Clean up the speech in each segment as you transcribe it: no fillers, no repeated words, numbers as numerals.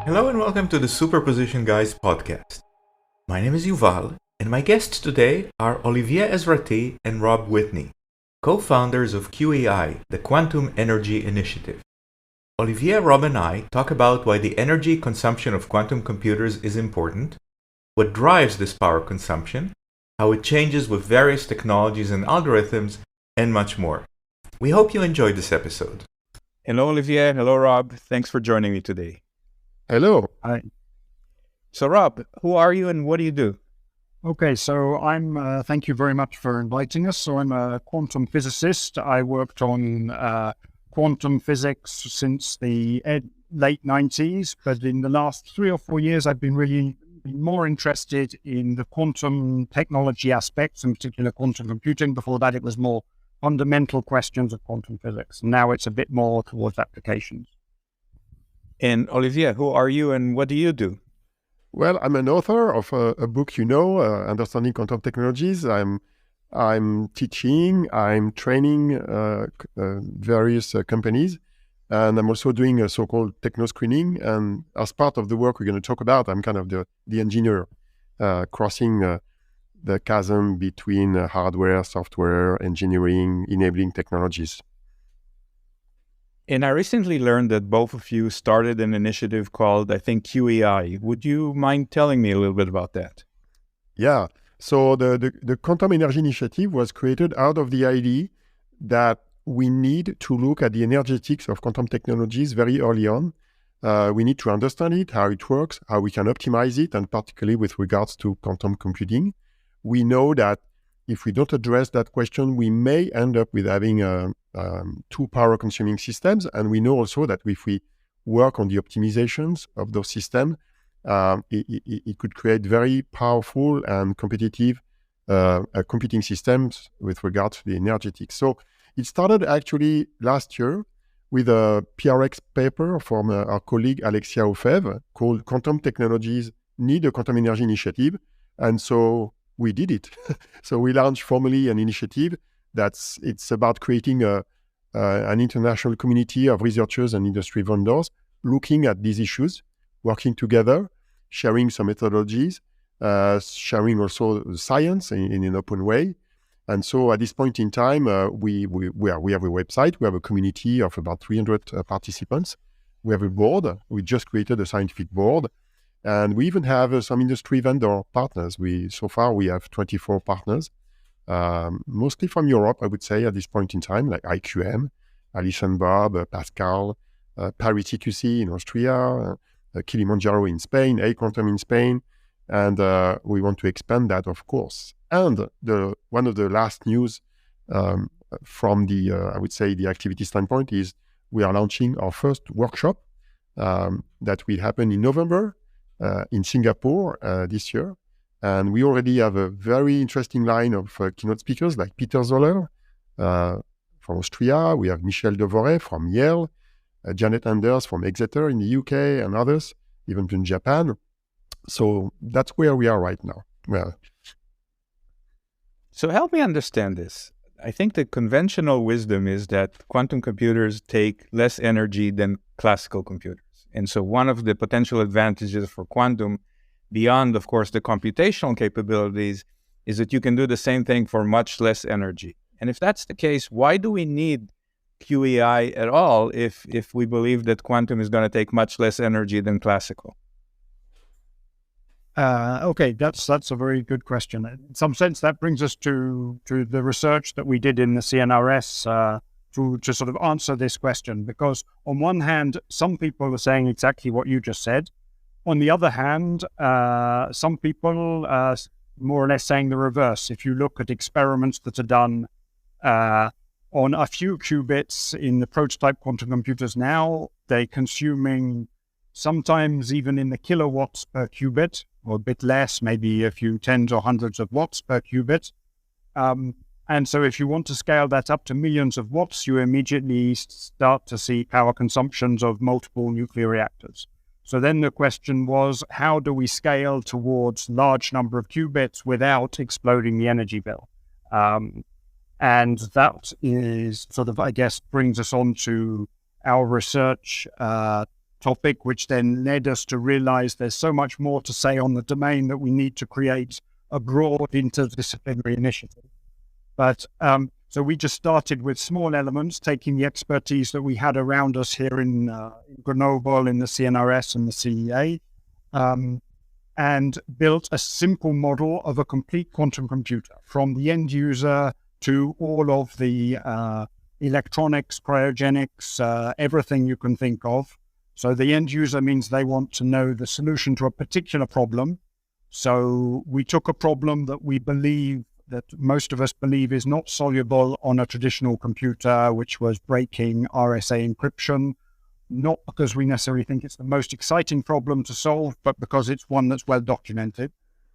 Hello and welcome to the Superposition Guys podcast. My name is Yuval, and my guests today are Olivier Ezratty and Rob Whitney, co-founders of QEI, the Quantum Energy Initiative. Olivier, Rob, and I talk about why the energy consumption of quantum computers is important, what drives this power consumption, how it changes with various technologies and algorithms, and much more. We hope you enjoyed this episode. Hello, Olivier. Hello, Rob. Thanks for joining me today. Hello. Hi. So, Rob, who are you and what do you do? Okay, so thank you very much for inviting us. So I'm a quantum physicist. I worked on quantum physics since the late 90s, but in the last 3 or 4 years, I've been really more interested in the quantum technology aspects, in particular quantum computing. Before that, it was more fundamental questions of quantum physics. Now it's a bit more towards applications. And Olivier, who are you and what do you do? Well, I'm an author of a book, Understanding Quantum Technologies. I'm teaching, I'm training various companies, and I'm also doing a so-called techno screening. And as part of the work we're going to talk about, I'm kind of the engineer crossing the chasm between hardware, software, engineering, enabling technologies. And I recently learned that both of you started an initiative called, I think, QEI. Would you mind telling me a little bit about that? Yeah. So the Quantum Energy Initiative was created out of the idea that we need to look at the energetics of quantum technologies very early on. We need to understand it, how it works, how we can optimize it, and particularly with regards to quantum computing. We know that if we don't address that question, we may end up with having too power-consuming systems. And we know also that if we work on the optimizations of those systems, it could create very powerful and competitive computing systems with regard to the energetics. So it started actually last year with a PRX paper from our colleague Alexia Ofev called Quantum Technologies Need a Quantum Energy Initiative. And so we did it. So we launched formally an initiative it's about creating an international community of researchers and industry vendors looking at these issues, working together, sharing some methodologies, sharing also the science in an open way. And so at this point in time, we have a website, we have a community of about 300 participants. We have a board. We just created a scientific board. And we even have some industry vendor partners. So far, we have 24 partners, mostly from Europe, I would say, at this point in time, like IQM, Alice and Bob, Pascal, Paris TQC in Austria, Kilimanjaro in Spain, A-Quantum in Spain. And we want to expand that, of course. And one of the last news from I would say, the activity standpoint is we are launching our first workshop that will happen in November. In Singapore this year. And we already have a very interesting line of keynote speakers like Peter Zoller from Austria. We have Michel Devoret from Yale, Janet Anders from Exeter in the UK, and others, even from Japan. So that's where we are right now. Well, So help me understand this. I think the conventional wisdom is that quantum computers take less energy than classical computers. And so one of the potential advantages for quantum, beyond, of course, the computational capabilities, is that you can do the same thing for much less energy. And if that's the case, why do we need QEI at all if we believe that quantum is going to take much less energy than classical? Okay, that's a very good question. In some sense, that brings us to the research that we did in the CNRS to sort of answer this question. Because on one hand, some people are saying exactly what you just said. On the other hand, some people are more or less saying the reverse. If you look at experiments that are done on a few qubits in the prototype quantum computers now, they're consuming sometimes even in the kilowatts per qubit, or a bit less, maybe a few tens or hundreds of watts per qubit. And so if you want to scale that up to millions of watts, you immediately start to see power consumptions of multiple nuclear reactors. So then the question was, how do we scale towards large number of qubits without exploding the energy bill? And that is sort of, I guess, brings us on to our research topic, which then led us to realize there's so much more to say on the domain that we need to create a broad interdisciplinary initiative. But so we just started with small elements, taking the expertise that we had around us here in Grenoble, in the CNRS and the CEA, and built a simple model of a complete quantum computer, from the end user to all of the electronics, cryogenics, everything you can think of. So the end user means they want to know the solution to a particular problem. So we took a problem that we believe, that most of us believe, is not soluble on a traditional computer, which was breaking RSA encryption, not because we necessarily think it's the most exciting problem to solve, but because it's one that's well documented.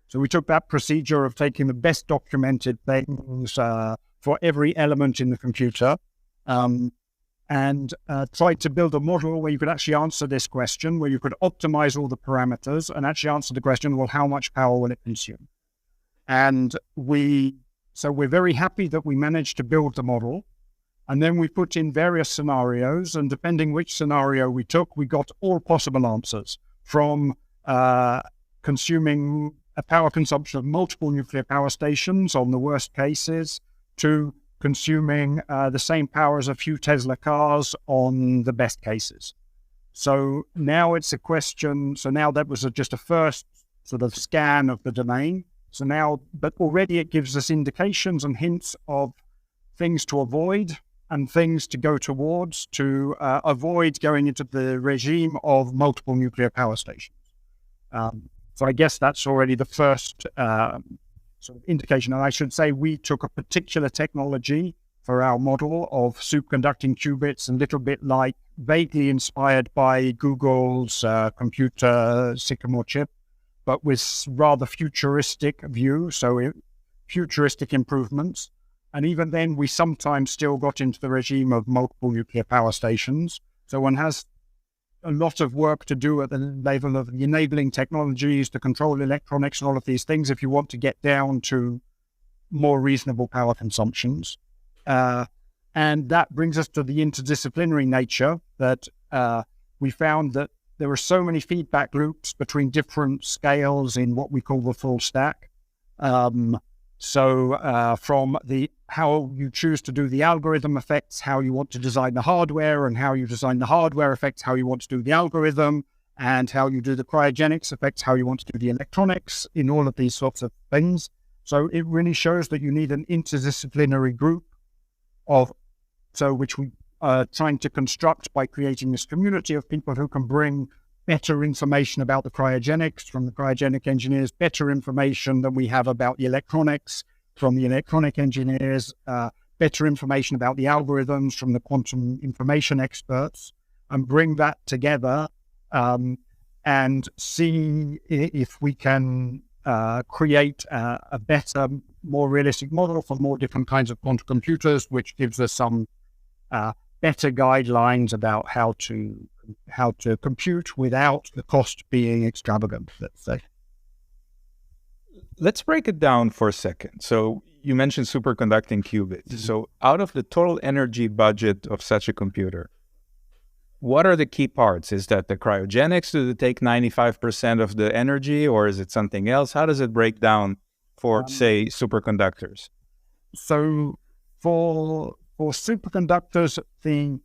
So we took that procedure of taking the best documented things for every element in the computer, and tried to build a model where you could actually answer this question, where you could optimize all the parameters and actually answer the question, well, how much power will it consume? And we're very happy that we managed to build the model. And then we put in various scenarios, and depending which scenario we took, we got all possible answers, from consuming a power consumption of multiple nuclear power stations on the worst cases, to consuming the same power as a few Tesla cars on the best cases. So now it's a question, so now that was just a first sort of scan of the domain. So now, but already it gives us indications and hints of things to avoid and things to go towards, to avoid going into the regime of multiple nuclear power stations. So I guess that's already the first sort of indication. And I should say we took a particular technology for our model of superconducting qubits, a little bit like, vaguely inspired by Google's computer Sycamore chip, but with rather futuristic view, so futuristic improvements. And even then, we sometimes still got into the regime of multiple nuclear power stations. So one has a lot of work to do at the level of the enabling technologies to control electronics and all of these things if you want to get down to more reasonable power consumptions. And that brings us to the interdisciplinary nature, that we found that there were so many feedback loops between different scales in what we call the full stack. So from the how you choose to do the algorithm affects how you want to design the hardware, and how you design the hardware affects how you want to do the algorithm, and how you do the cryogenics affects how you want to do the electronics, in all of these sorts of things. So it really shows that you need an interdisciplinary group of, so which we are trying to construct by creating this community of people who can bring better information about the cryogenics from the cryogenic engineers, better information than we have about the electronics from the electronic engineers, better information about the algorithms from the quantum information experts, and bring that together and see if we can create a better, more realistic model for more different kinds of quantum computers, which gives us some better guidelines about how to compute without the cost being extravagant, let's say. Let's break it down for a second. So you mentioned superconducting qubits. Mm-hmm. So out of the total energy budget of such a computer, what are the key parts? Is that the cryogenics? Do they take 95% of the energy, or is it something else? How does it break down for, say, superconductors? So for superconductors, the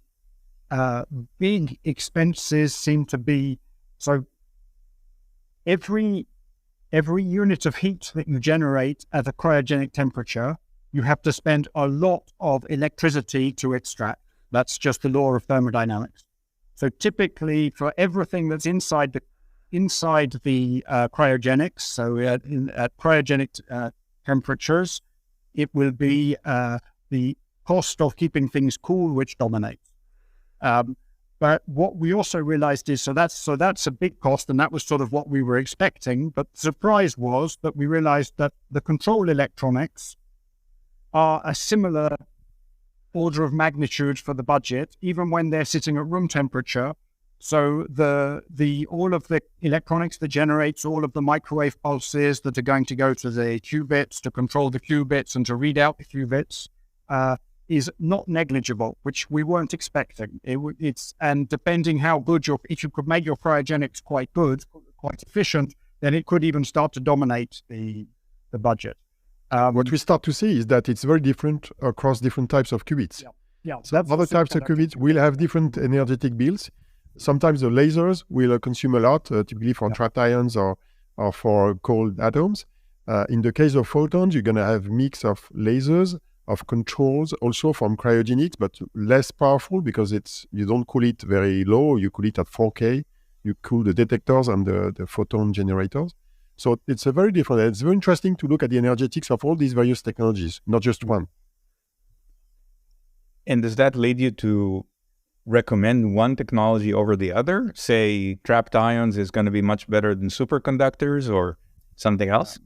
big expenses seem to be, so every unit of heat that you generate at a cryogenic temperature, you have to spend a lot of electricity to extract. That's just the law of thermodynamics. So typically, for everything that's inside the cryogenics, so at cryogenic temperatures, it will be the cost of keeping things cool which dominates. But what we also realized is, so that's a big cost, and that was sort of what we were expecting. But the surprise was that we realized that the control electronics are a similar order of magnitude for the budget, even when they're sitting at room temperature. So the all of the electronics that generates all of the microwave pulses that are going to go to the qubits to control the qubits and to read out the qubits, is not negligible, which we weren't expecting. And depending how good if you could make your cryogenics quite good, quite efficient, then it could even start to dominate the budget. What we start to see is that it's very different across different types of qubits. Yeah. So that's other types of qubits will have different energetic bills. Sometimes the lasers will consume a lot, typically for trapped ions or for cold atoms. In the case of photons, you're going to have mix of lasers, of controls, also from cryogenics, but less powerful because you don't cool it very low. You cool it at 4K. You cool the detectors and the photon generators. So it's a very different. It's very interesting to look at the energetics of all these various technologies, not just one. And does that lead you to recommend one technology over the other? Say trapped ions is going to be much better than superconductors or something else?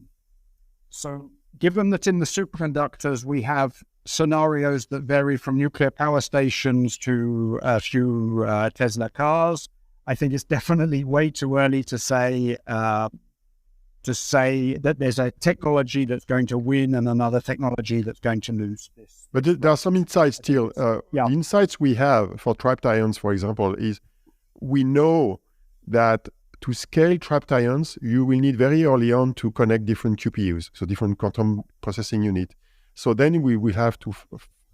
So given that in the superconductors we have scenarios that vary from nuclear power stations to a few Tesla cars, I think it's definitely way too early to say that there's a technology that's going to win and another technology that's going to lose this. But there are some insights still. The insights we have for trapped ions, for example, is we know that to scale trapped ions, you will need very early on to connect different QPUs, so different quantum processing unit. So then we will have to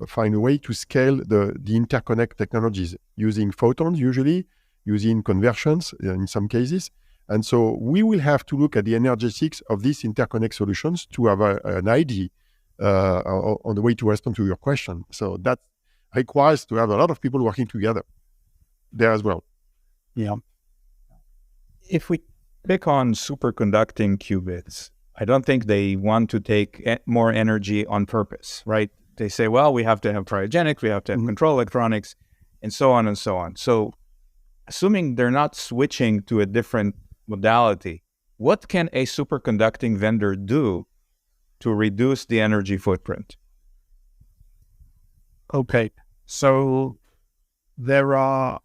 find a way to scale the interconnect technologies using photons usually, using conversions in some cases. And so we will have to look at the energetics of these interconnect solutions to have an idea on the way to respond to your question. So that requires to have a lot of people working together there as well. Yeah. If we pick on superconducting qubits, I don't think they want to take more energy on purpose, right? They say, well, we have to have cryogenics, we have to have control electronics, and so on and so on. So assuming they're not switching to a different modality, what can a superconducting vendor do to reduce the energy footprint? Okay, so there are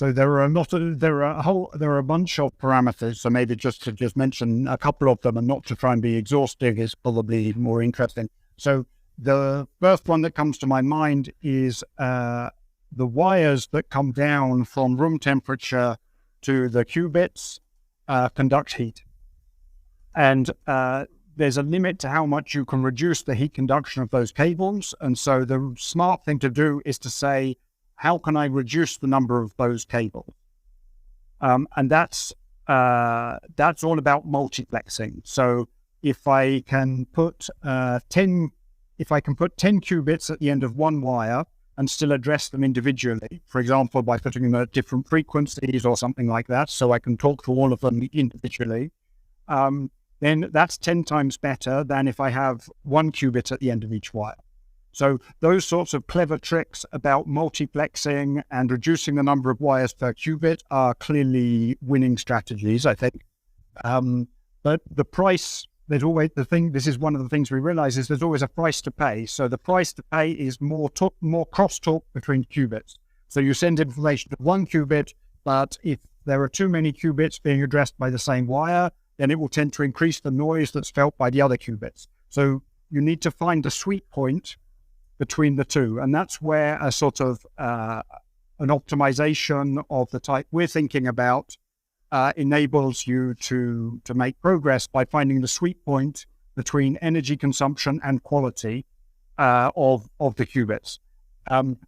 a bunch of parameters. So maybe just to mention a couple of them and not to try and be exhaustive is probably more interesting. So the first one that comes to my mind is the wires that come down from room temperature to the qubits conduct heat. And there's a limit to how much you can reduce the heat conduction of those cables. And so the smart thing to do is to say, how can I reduce the number of those cables? And that's all about multiplexing. So if I can put 10 qubits at the end of one wire and still address them individually, for example, by putting them at different frequencies or something like that, so I can talk to all of them individually, then that's 10 times better than if I have one qubit at the end of each wire. So those sorts of clever tricks about multiplexing and reducing the number of wires per qubit are clearly winning strategies, I think. But the price, there's always the thing, this is one of the things we realize is there's always a price to pay. So the price to pay is more crosstalk between qubits. So you send information to one qubit, but if there are too many qubits being addressed by the same wire, then it will tend to increase the noise that's felt by the other qubits. So you need to find the sweet point between the two. And that's where a sort of an optimization of the type we're thinking about enables you to make progress by finding the sweet point between energy consumption and quality of the qubits.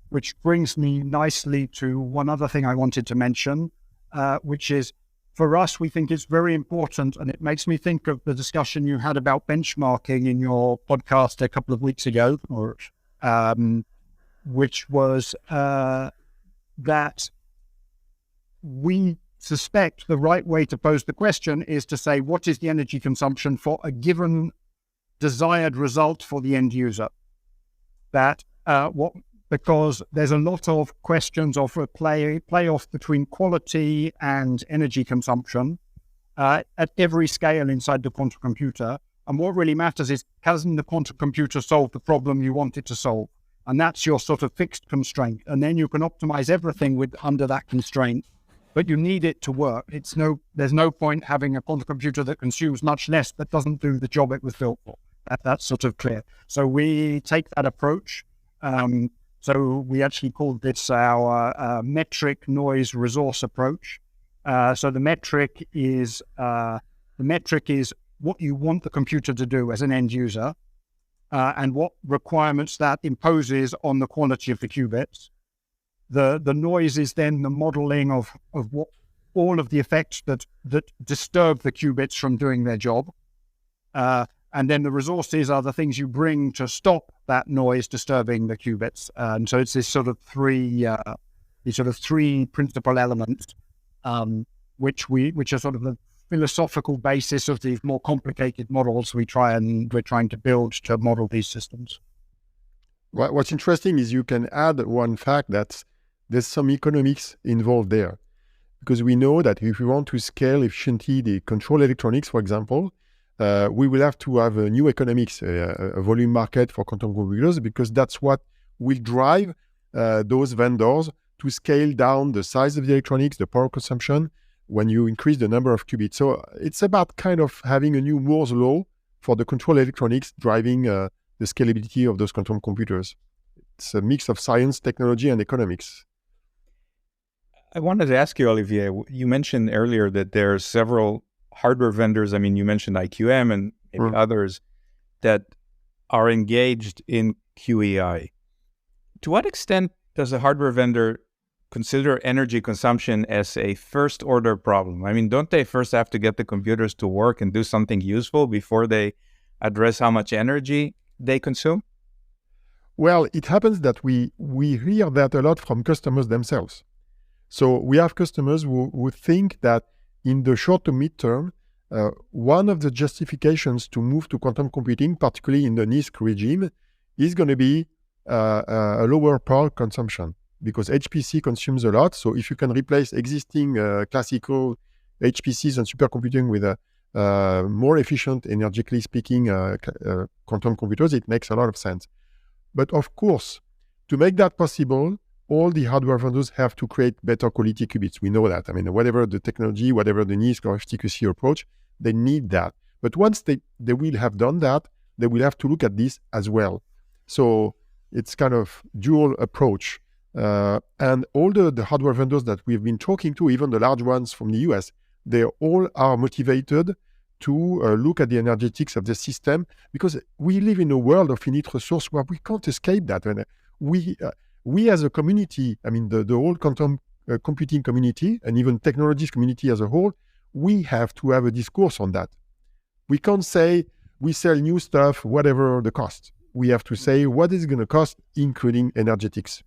Which brings me nicely to one other thing I wanted to mention, which is for us, we think it's very important, and it makes me think of the discussion you had about benchmarking in your podcast a couple of weeks ago, which was that we suspect the right way to pose the question is to say, what is the energy consumption for a given desired result for the end user? Because there's a lot of questions of a playoff between quality and energy consumption at every scale inside the quantum computer. And what really matters is, can the quantum computer solve the problem you want it to solve? And that's your sort of fixed constraint. And then you can optimize everything under that constraint, but you need it to work. There's no point having a quantum computer that consumes much less but doesn't do the job it was built for. That's sort of clear. So we take that approach. So we actually call this our metric noise resource approach. So the metric is what you want the computer to do as an end user, and what requirements that imposes on the quality of the qubits. The noise is then the modeling of what all of the effects that disturb the qubits from doing their job. And then the resources are the things you bring to stop that noise disturbing the qubits. And so it's this sort of three principal elements, which are sort of the philosophical basis of these more complicated models we're trying to build to model these systems. What's interesting is you can add one fact that there's some economics involved there, because we know that if we want to scale efficiently the control electronics, for example, we will have to have a new economics, a volume market for quantum computers, because that's what will drive those vendors to scale down the size of the electronics, the power consumption, when you increase the number of qubits. So it's about kind of having a new Moore's law for the control electronics driving the scalability of those quantum computers. It's a mix of science, technology, and economics. I wanted to ask you, Olivier, you mentioned earlier that there are several hardware vendors. I mean, you mentioned IQM and maybe others that are engaged in QAI. To what extent does a hardware vendor consider energy consumption as a first order problem? I mean, don't they first have to get the computers to work and do something useful before they address how much energy they consume? Well, it happens that we hear that a lot from customers themselves. So we have customers who think that in the short to mid-term, one of the justifications to move to quantum computing, particularly in the NISQ regime, is going to be a lower power consumption, because HPC consumes a lot. So if you can replace existing classical HPCs and supercomputing with a more efficient, energetically speaking, quantum computers, it makes a lot of sense. But of course, to make that possible, all the hardware vendors have to create better quality qubits. We know that. I mean, whatever the technology, whatever the NISQ or FTQC approach, they need that. But once they will have done that, they will have to look at this as well. So it's kind of dual approach. And all the hardware vendors that we've been talking to, even the large ones from the US, they all are motivated to look at the energetics of the system, because we live in a world of finite resource where we can't escape that. And we as a community, I mean, the whole quantum computing community and even technologies community as a whole, we have to have a discourse on that. We can't say we sell new stuff, whatever the cost. We have to say what is going to cost, including energetics.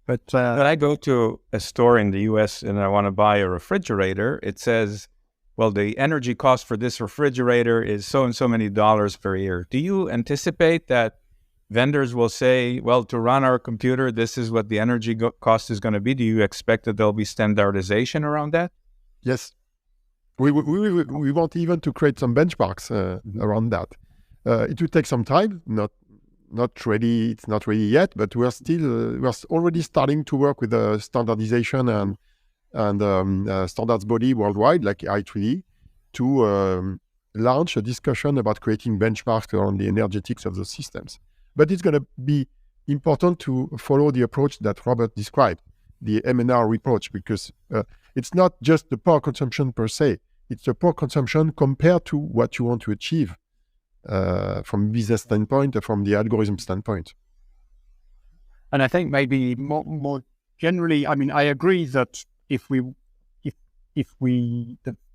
But when I go to a store in the US and I want to buy a refrigerator, it says, well, the energy cost for this refrigerator is so and so many dollars per year. Do you anticipate that vendors will say, well, to run our computer, this is what the energy cost is going to be? Do you expect that there'll be standardization around that? Yes. We want even to create some benchmarks around that. It will take some time, not ready. It's not ready yet, but we're already starting to work with the standardization and standards body worldwide, like I3D, to launch a discussion about creating benchmarks around the energetics of those systems. But it's going to be important to follow the approach that Robert described, the MNR approach, because it's not just the power consumption per se. It's the power consumption compared to what you want to achieve from a business standpoint or from the algorithm standpoint. And I think maybe more generally, I mean, I agree that if the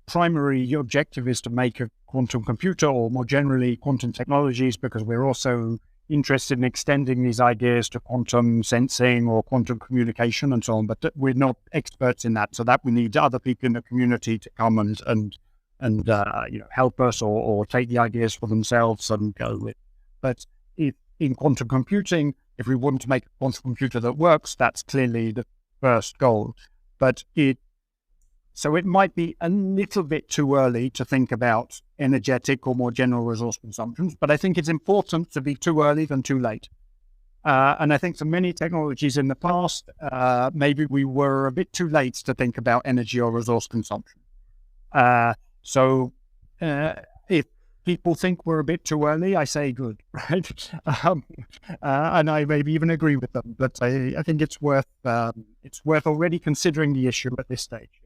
primary objective is to make a quantum computer, or more generally quantum technologies, because we're also interested in extending these ideas to quantum sensing or quantum communication and so on, but we're not experts in that. So that we need other people in the community to come and help us or take the ideas for themselves and go with. But if in quantum computing, if we want to make a quantum computer that works, that's clearly the first goal. But it might be a little bit too early to think about energetic or more general resource consumptions, but I think it's important to be too early than too late. And I think for many technologies in the past, maybe we were a bit too late to think about energy or resource consumption. So if people think we're a bit too early, I say good, right? And I maybe even agree with them. But I think it's worth already considering the issue at this stage.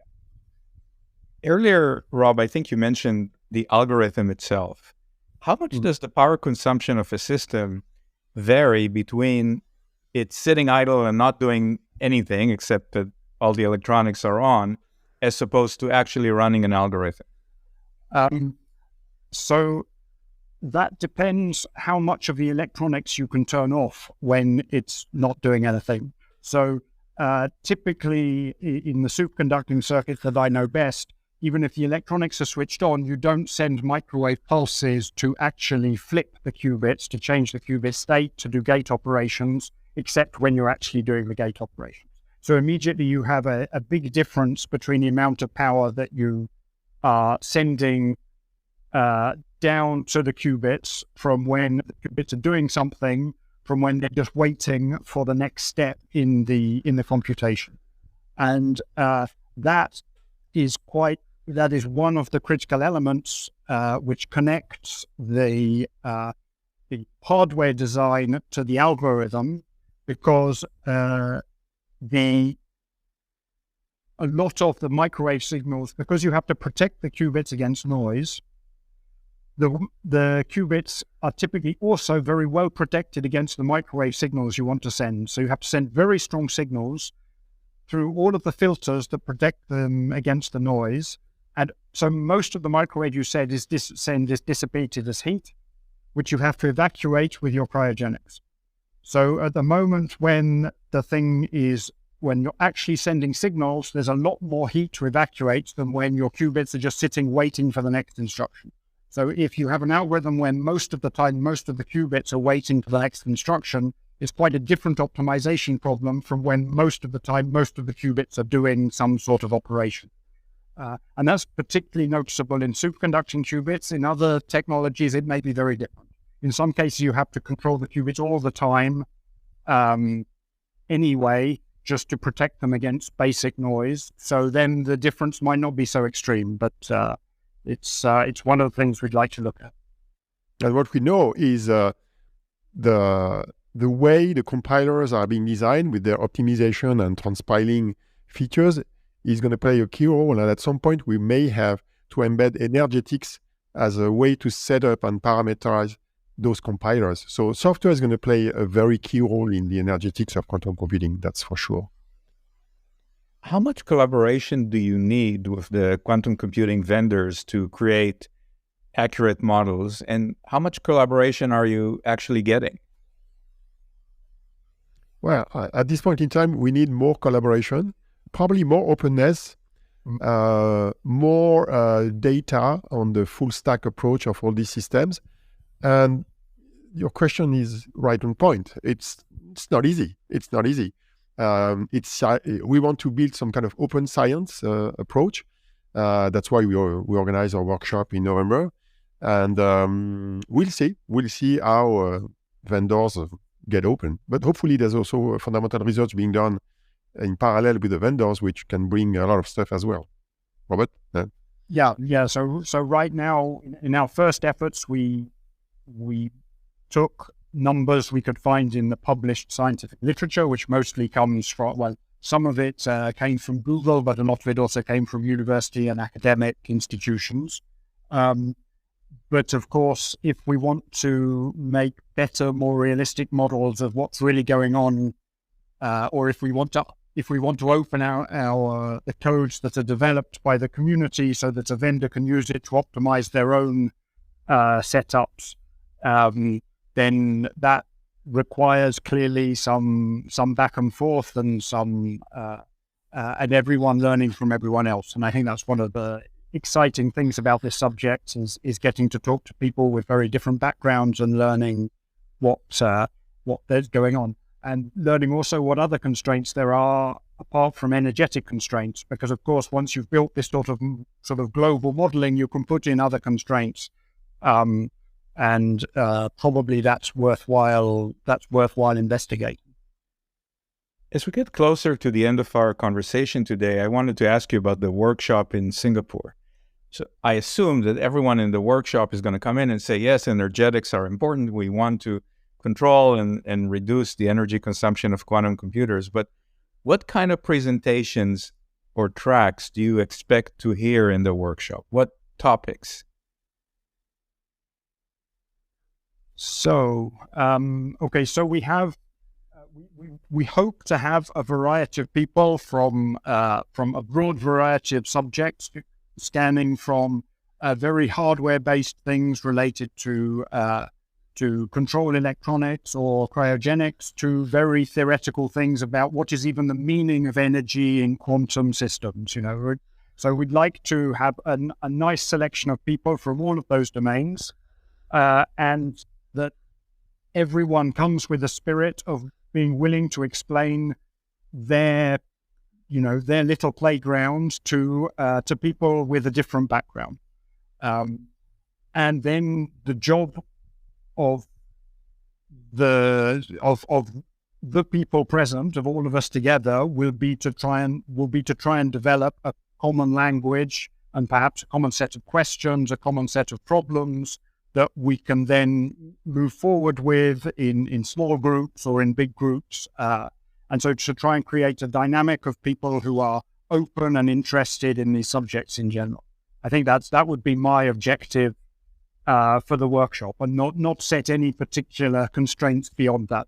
Earlier, Rob, I think you mentioned the algorithm itself. How much does the power consumption of a system vary between it sitting idle and not doing anything except that all the electronics are on, as opposed to actually running an algorithm? So that depends how much of the electronics you can turn off when it's not doing anything. So typically in the superconducting circuit that I know best, even if the electronics are switched on, you don't send microwave pulses to actually flip the qubits, to change the qubit state, to do gate operations, except when you're actually doing the gate operations. So immediately you have a big difference between the amount of power that you are sending down to the qubits from when the qubits are doing something, from when they're just waiting for the next step in the computation. And that is one of the critical elements which connects the hardware design to the algorithm, because a lot of the microwave signals, because you have to protect the qubits against noise, the qubits are typically also very well protected against the microwave signals you want to send. So you have to send very strong signals through all of the filters that protect them against the noise. And so most of the microwave you said is dissipated as heat, which you have to evacuate with your cryogenics. So at the moment when you're actually sending signals, there's a lot more heat to evacuate than when your qubits are just sitting waiting for the next instruction. So if you have an algorithm when most of the time, most of the qubits are waiting for the next instruction, it's quite a different optimization problem from when most of the time, most of the qubits are doing some sort of operation. And that's particularly noticeable in superconducting qubits. In other technologies, it may be very different. In some cases, you have to control the qubits all the time anyway, just to protect them against basic noise. So then the difference might not be so extreme, but it's one of the things we'd like to look at. And what we know is the way the compilers are being designed with their optimization and transpiling features is going to play a key role. And at some point, we may have to embed energetics as a way to set up and parameterize those compilers. So software is going to play a very key role in the energetics of quantum computing, that's for sure. How much collaboration do you need with the quantum computing vendors to create accurate models? And how much collaboration are you actually getting? Well, at this point in time, we need more collaboration, probably more openness, more data on the full stack approach of all these systems. And your question is right on point. It's not easy. It's not easy. We want to build some kind of open science approach. That's why we organize our workshop in November. And we'll see how vendors get open. But hopefully there's also fundamental research being done in parallel with the vendors, which can bring a lot of stuff as well. Robert? Yeah. So right now, in our first efforts, we took numbers we could find in the published scientific literature, which mostly comes from, well, some of it came from Google, but a lot of it also came from university and academic institutions. But of course, if we want to make better, more realistic models of what's really going on, or if we want to open our the codes that are developed by the community so that a vendor can use it to optimize their own setups, then that requires clearly some back and forth and and everyone learning from everyone else. And I think that's one of the exciting things about this subject is getting to talk to people with very different backgrounds and learning what there's going on, and learning also what other constraints there are apart from energetic constraints. Because of course, once you've built this sort of global modeling, you can put in other constraints. And probably that's worthwhile investigating. As we get closer to the end of our conversation today, I wanted to ask you about the workshop in Singapore. So I assume that everyone in the workshop is going to come in and say, yes, energetics are important. We want to control and reduce the energy consumption of quantum computers. But what kind of presentations or tracks do you expect to hear in the workshop? What topics? So, so we have, we hope to have a variety of people from a broad variety of subjects, scanning from very hardware-based things related to control electronics or cryogenics, to very theoretical things about what is even the meaning of energy in quantum systems. So we'd like to have a nice selection of people from all of those domains, and that everyone comes with a spirit of being willing to explain their little playground to people with a different background. And then the job of the people present, of all of us together, will be to try and develop a common language and perhaps a common set of questions, a common set of problems that we can then move forward with in small groups or in big groups. And so to try and create a dynamic of people who are open and interested in these subjects in general. I think that would be my objective for the workshop, and not set any particular constraints beyond that.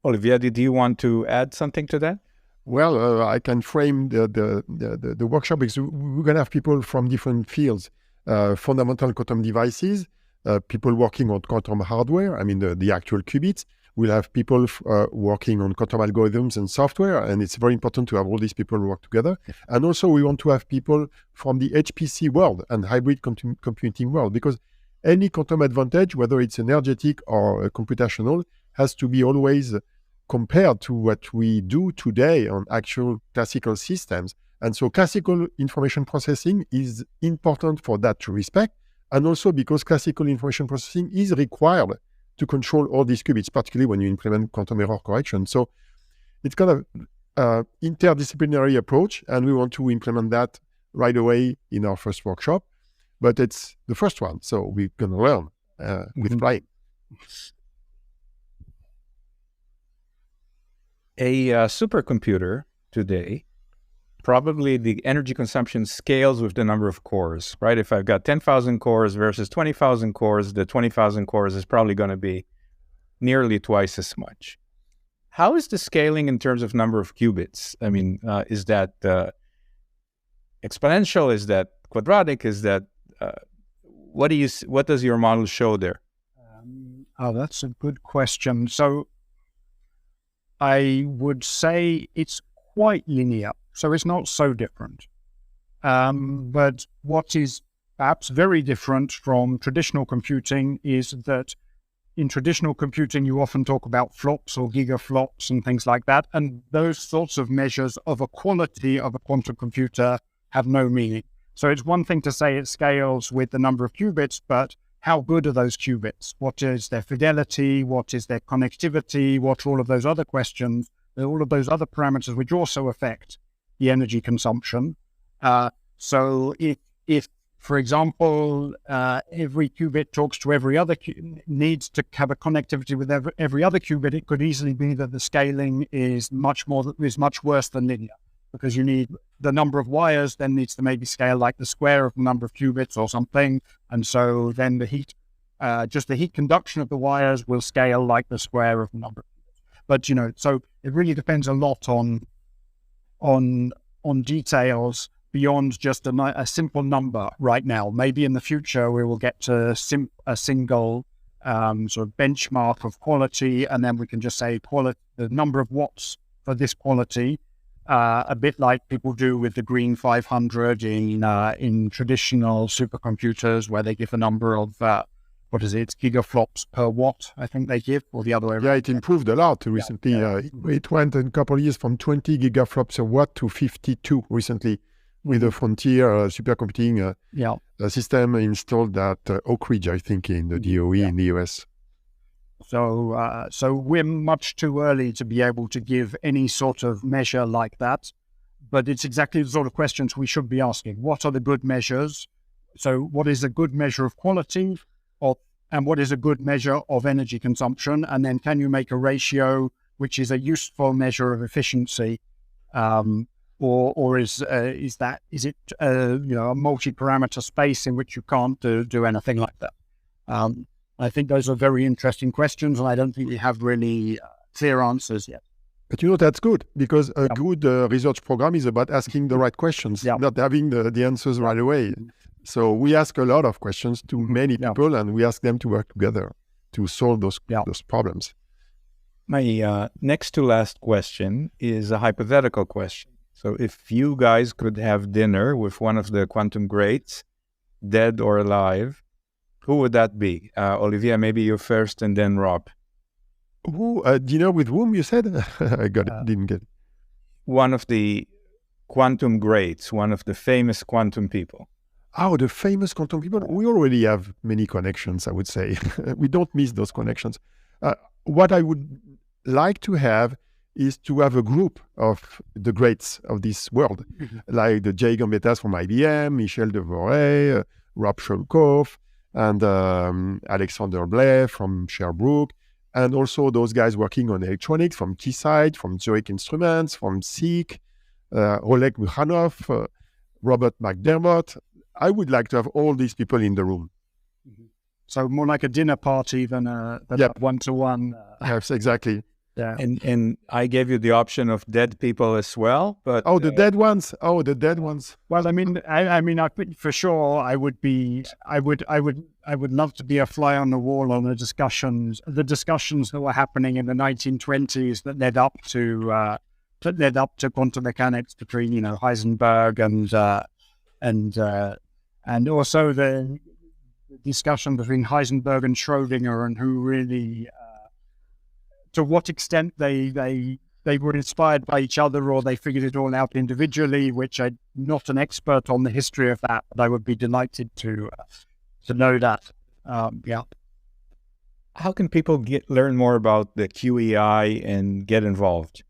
Olivier, did you want to add something to that? Well, I can frame the workshop because we're going to have people from different fields, fundamental quantum devices, people working on quantum hardware, I mean the actual qubits. We'll have people working on quantum algorithms and software, and it's very important to have all these people work together. And also we want to have people from the HPC world and hybrid computing world, because any quantum advantage, whether it's energetic or computational, has to be always compared to what we do today on actual classical systems. And so classical information processing is important for that to respect, and also because classical information processing is required to control all these qubits, particularly when you implement quantum error correction. So it's kind of interdisciplinary approach, and we want to implement that right away in our first workshop. But it's the first one, so we're going to learn with playing. A supercomputer today, probably the energy consumption scales with the number of cores, right? If I've got 10,000 cores versus 20,000 cores, the 20,000 cores is probably going to be nearly twice as much. How is the scaling in terms of number of qubits? I mean, is that exponential? Is that quadratic? Is that what does your model show there? That's a good question. So I would say it's quite linear, so it's not so different. But what is perhaps very different from traditional computing is that in traditional computing, you often talk about flops or gigaflops and things like that. And those sorts of measures of a quality of a quantum computer have no meaning. So it's one thing to say it scales with the number of qubits, but how good are those qubits? What is their fidelity? What is their connectivity? What are all of those other questions? All of those other parameters which also affect the energy consumption. So if for example, every qubit talks to every other needs to have a connectivity with every other qubit, it could easily be that the scaling is much worse than linear, because you need the number of wires then needs to maybe scale like the square of the number of qubits or something, and so then the heat, just the heat conduction of the wires will scale like the square of the number of qubits. But so it really depends a lot on details beyond just a simple number right now. Maybe in the future we will get to a single sort of benchmark of quality, and then we can just say the number of watts for this quality, a bit like people do with the Green 500 in traditional supercomputers, where they give a number of gigaflops per watt, I think they give, or the other way around. Yeah, it improved a lot recently. It went in a couple of years from 20 gigaflops a watt to 52 recently, with the Frontier supercomputing system installed at Oak Ridge, I think, in the DOE in the US. So we're much too early to be able to give any sort of measure like that. but it's exactly the sort of questions we should be asking. What are the good measures? So what is a good measure of quality and what is a good measure of energy consumption? And then can you make a ratio which is a useful measure of efficiency? Or is it a multi-parameter space in which you can't do anything like that? I think those are very interesting questions, and I don't think we have really clear answers yet. But that's good, because a good research program is about asking the right questions, not having the answers right away. So we ask a lot of questions to many people, and we ask them to work together to solve those problems. My next to last question is a hypothetical question. So if you guys could have dinner with one of the quantum greats, dead or alive, who would that be? Olivier, maybe you first, and then Rob. Who dinner with whom, you said? I didn't get it. One of the quantum greats, one of the famous quantum people. Oh, the famous quantum people. We already have many connections, I would say. We don't miss those connections. What I would like to have is to have a group of the greats of this world, like the Jay Gambetas from IBM, Michel Devoret, Rob Sholkoff, and Alexander Blais from Sherbrooke, and also those guys working on electronics from Keysight, from Zurich Instruments, from SEEK, Oleg Mukhanov, Robert McDermott. I would like to have all these people in the room. So more like a dinner party than a one-to-one. Yes, exactly. Yeah. And I gave you the option of dead people as well, but the dead ones. Oh, the dead ones. Well, I mean, for sure, I would love to be a fly on the wall on the discussions that were happening in the 1920s that led up to quantum mechanics between Heisenberg and also the discussion between Heisenberg and Schrödinger, and who really. To what extent they were inspired by each other, or they figured it all out individually, which I'm not an expert on the history of that, but I would be delighted to know that. How can people learn more about the QEI and get involved?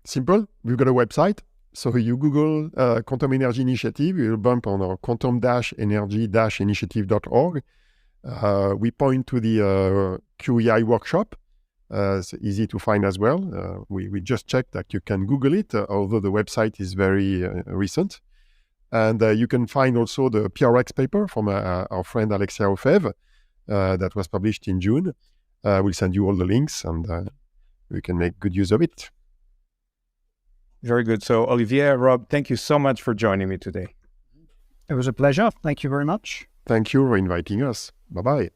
Simple. We've got a website. So you Google Quantum Energy Initiative, you'll bump on our quantum-energy-initiative.org. We point to the QEI workshop. It's easy to find as well. We just checked that you can Google it, although the website is very recent. And you can find also the PRX paper from our friend Alexia Ofev that was published in June. We'll send you all the links, and we can make good use of it. Very good. So Olivier, Rob, thank you so much for joining me today. It was a pleasure. Thank you very much. Thank you for inviting us. Bye-bye.